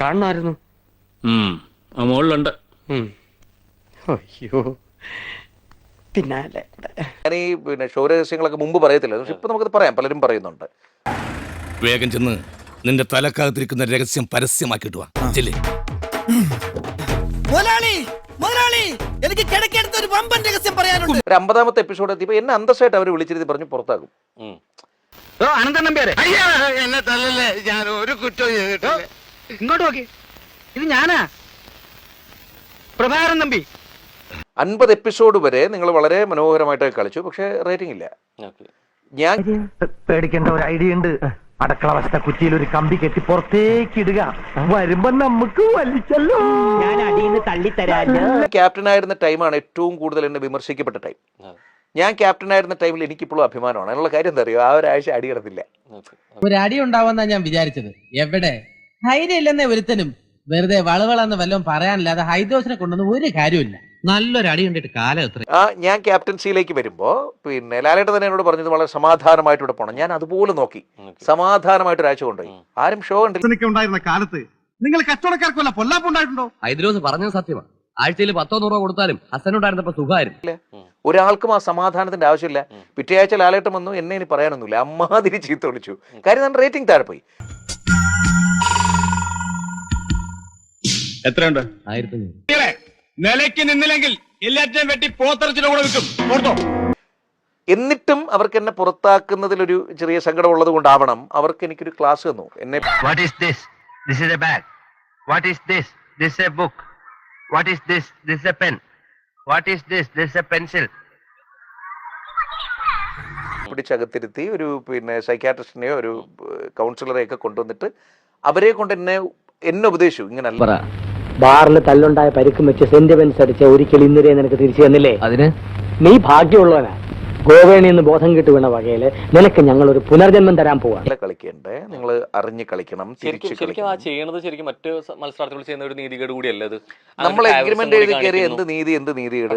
കാണണമായിരുന്നു. മുകളിലുണ്ട്. അയ്യോ, പിന്നാലെ ഞാൻ ഈ ഷോ രഹസ്യങ്ങളൊക്കെ മുമ്പ് പറയത്തില്ല, പക്ഷെ ഇപ്പൊ നമുക്കത് പറയാം, പലരും പറയുന്നുണ്ട്. വേഗം ചെന്ന് നിന്റെ തലക്കകത്തിരിക്കുന്ന രഹസ്യം പരസ്യമാക്കിട്ട് വാ. എനിക്ക് കിടക്കെടുത്ത ഒരു വമ്പൻ രഹസ്യം പറയാനുണ്ട്. ഒരു 50ാമത്തെ എപ്പിസോഡ് എത്തിയപ്പോ എന്നെ അന്തസ്സായിട്ട് അവർ വിളിച്ചിരുത്തി പറഞ്ഞു പുറത്താകും. അനന്തൻ നമ്പ്യാരെ എന്നെ തല്ലല്ലേ, ഞാൻ ഒരു കുറ്റവും ചെയ്തിട്ടില്ല. ഇങ്ങോട്ട് നോക്കി, ഇത് ഞാനാ പ്രഭാകരൻ നമ്പി. 50 എപ്പിസോഡ് വരെ നിങ്ങൾ വളരെ മനോഹരമായിട്ട് കളിച്ചു, പക്ഷെ റേറ്റിംഗ് ഇല്ല. ഞാൻ പേടിക്കേണ്ട ഒരു ഐഡിയ ഉണ്ട്. അടക്കള വശത്തെ കുറ്റിയിൽ ഒരു കമ്പി കെട്ടി പുറത്തേക്ക് ഇടുക, വരുമ്പോ നമുക്ക് വലിച്ചല്ലോ. ഞാൻ അടിയിന്ന് തള്ളിത്തരാല്ലോ. ക്യാപ്റ്റനായിരുന്ന ടൈമാണ് ഏറ്റവും കൂടുതൽ എന്നെ വിമർശിക്കപ്പെട്ട ടൈം. ഞാൻ ക്യാപ്റ്റനായിരുന്ന ടൈമിൽ എനിക്കിപ്പോഴും അഭിമാനമാണ്. അതിനുള്ള കാര്യം എന്താ അറിയോ, ആ ഒരാഴ്ച അടി കിടന്നില്ല. ഒരു അടി ഉണ്ടാവുമെന്നാ ഞാൻ വിചാരിച്ചത്. എവിടെ ധൈര്യം ഇല്ലെന്നേ ഒരുത്തനും. വെറുതെ വളവളന്ന് വല്ലതും പറയാനില്ലാതെ ഹൈദോസിനെ കൊണ്ടൊന്നും ഒരു കാര്യമില്ല. നല്ലൊരു അടി കണ്ടിട്ട് കാലം എത്ര. ഞാൻ ക്യാപ്റ്റൻസിയിലേക്ക് വരുമ്പോൾ പിന്നെ ലാലേട്ടൻ തന്നെ എന്നോട് പറഞ്ഞത് വളരെ സമാധാനമായിട്ട് ഇവിടെ പോകണം. ഞാൻ അതുപോലെ നോക്കി സമാധാനമായിട്ട് ഒരാഴ്ച കൊണ്ടുപോയി. ആരും ഷോ ഉണ്ടായിരുന്ന കാലത്ത് നിങ്ങൾ കച്ചവടക്കാർക്കല്ല പൊല്ലാപ്പുണ്ടായിട്ടുണ്ടോ? ഹൈദ്രോസ് പറഞ്ഞത് സത്യമാണ്. ആഴ്ചയിൽ 10-100 രൂപ കൊടുത്താലും ഹസനുണ്ടായിരുന്നപ്പോ സുഖമായിരുന്നു. ഒരാൾക്കും ആ സമാധാനത്തിന്റെ ആവശ്യമില്ല. പിറ്റേ ആഴ്ച ലാലേട്ടൻ വന്നു, എന്നെ ഇനി പറയാനൊന്നുമില്ല, അമ്മാതിരി ചീത്ത വിളിച്ചു. കാര്യം ഞാൻ റേറ്റിംഗ് താഴെ പോയി. എത്രയുണ്ട്? 1500. നിലയ്ക്ക് നിന്നില്ലെങ്കിൽ എല്ലാറ്റിനും വെട്ടി പോത്തിറച്ചിന്റെ കൂടെ വിൽക്കും. എന്നിട്ടും അവർക്ക് എന്നെ പുറത്താക്കുന്നതിലൊരു ചെറിയ സങ്കടം ഉള്ളത് കൊണ്ടാവണം അവർക്ക് എനിക്കൊരു ക്ലാസ് തന്നു. എന്നെ What is this? This is a bag. What is this? This is a book. What is this? This is a pen. What is this? This is a pencil. പിടിച്ചകത്തിരുത്തി ഒരു സൈക്യാട്രിസ്റ്റിനെയോ ഒരു കൗൺസിലറെയൊക്കെ കൊണ്ടുവന്നിട്ട് അവരെ കൊണ്ട് എന്നെ ഉപദേശിച്ചു. ഇങ്ങനല്ല, ബാറിൽ തല്ലുണ്ടായ പരിക്കും വെച്ച് സെന്റിമെന്റ്സ് അടിച്ച ഒരിക്കൽ ഇന്നലെ നിനക്ക് തിരിച്ചു തന്നില്ലേ? അതിന് നീ ഭാഗ്യമുള്ളവനാ. ഗോവേണിയിൽ നിന്ന് ബോധം കിട്ടു വീണ വകയില് നിനക്ക് ഞങ്ങൾ ഒരു പുനർജന്മം തരാൻ പോവാ. കളിക്കണ്ടേ, നിങ്ങൾ അറിഞ്ഞ് കളിക്കണം. ശരിക്കും ആ ചെയ്യണത് ശരിക്കും മറ്റു മത്സരാർത്ഥികൾ ചെയ്യുന്ന ഒരു നീതികേട് കൂടിയല്ല ഇത്. നമ്മൾ എഗ്രിമെന്റ് എഴുതി കയറി എന്ത് നീതികേട്.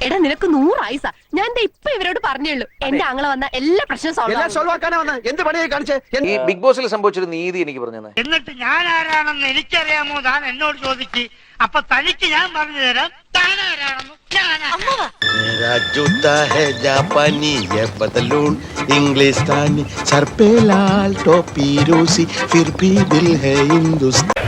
എടാ നിനക്ക് 100 ആയിസാ. ഞാൻ ഇപ്പൊ ഇവരോട് പറഞ്ഞുള്ളൂ, എന്റെ ആങ്ങളെ വന്ന എല്ലാ പ്രശ്നം സോൾവ് ആക്കാനാ. എന്ത് പണിയായി കാണിച്ചേ? ഈ ബിഗ് ബോസിൽ സംഭവിച്ചൊരു നീതി എനിക്ക് പറഞ്ഞു തന്നെ. എന്നിട്ട് ഞാൻ ആരാണെന്ന് എനിക്കറിയാമോ? താൻ എന്നോട് ചോദിക്ക്, അപ്പൊ തനിക്ക് ഞാൻ പറഞ്ഞു തരാം താൻ ആരാണെന്ന്. मेरा जूता है जापानी, ये बदलून इंग्लिस्तानी, सर पे लाल टोपी रूसी, फिर भी दिल है हिंदुस्तानी.